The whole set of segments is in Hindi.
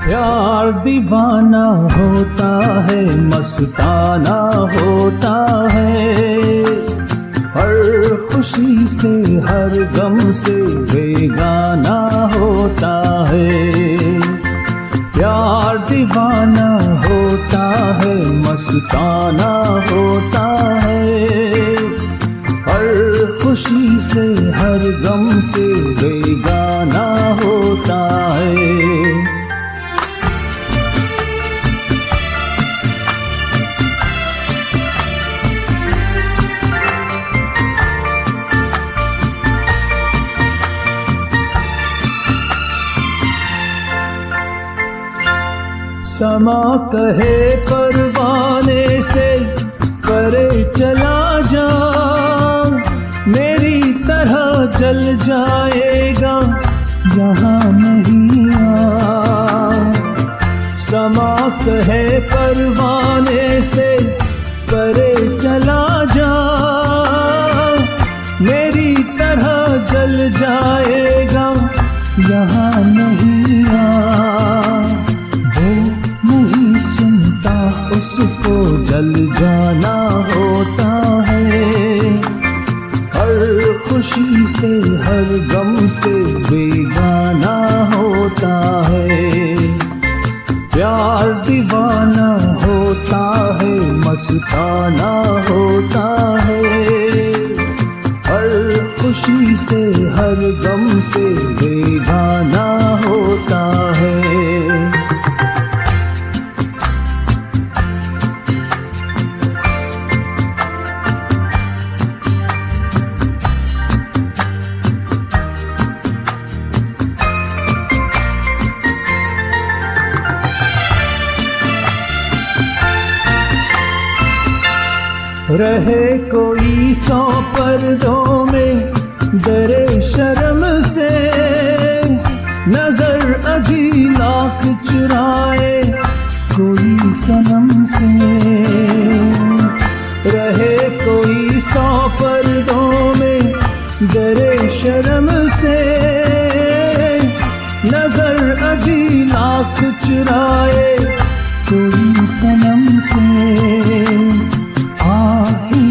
प्यार दीवाना होता है, मस्ताना होता है, हर खुशी से हर गम से बेगाना होता है। प्यार दीवाना होता है, मस्ताना होता है, हर खुशी से हर गम से बेगाना होता है। समा कहे परवाने से करे चला जा, मेरी तरह जल जाएगा जहां नहीं आ। समा कहे परवाने से करे चला जा, मेरी तरह जल जाएगा जहां नहीं आ। नहीं सुनता उसको जल जाना होता है, हर खुशी से हर गम से बेगाना होता है। प्यार दीवाना होता है, मस्ताना होता है, हर खुशी से हर गम से बेगाना होता है। रहे कोई 100 पर्दों में डरे शर्म से, नजर अजी लाख चुराए कोई सनम से। रहे कोई 100 पर्दों में डरे शर्म से, नजर अजी लाख चुराए कोई सनम से।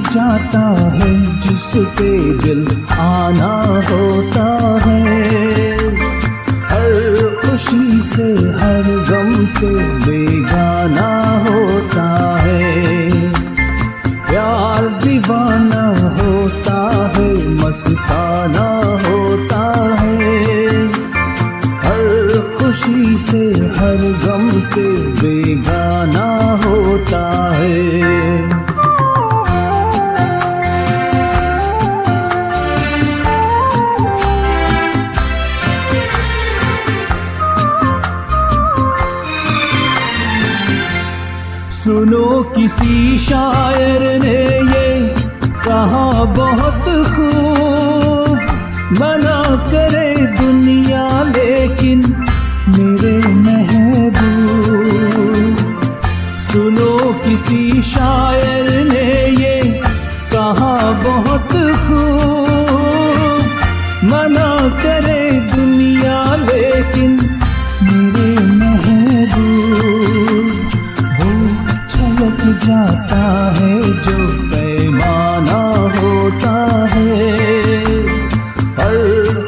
जाता है जिसके दिल आना होता है, हर खुशी से हर गम से बेगाना होता है। प्यार दीवाना होता है, मस्ताना होता है, हर खुशी से हर गम से बेगाना होता है। सुनो किसी शायर ने ये कहा बहुत खूब, मना करे दुनिया लेकिन मेरे महबूब। सुनो किसी शायर ने ये कहा बहुत खूब, मना करे दुनिया लेकिन मेरे महबूब। जाता है जो पैमाना होता है, हर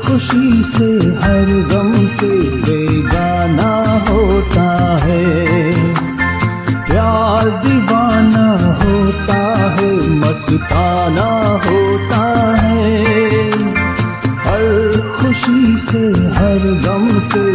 खुशी से हर गम से बेगाना होता है। प्यार दीवाना होता है, मस्ताना होता है, हर खुशी से हर गम से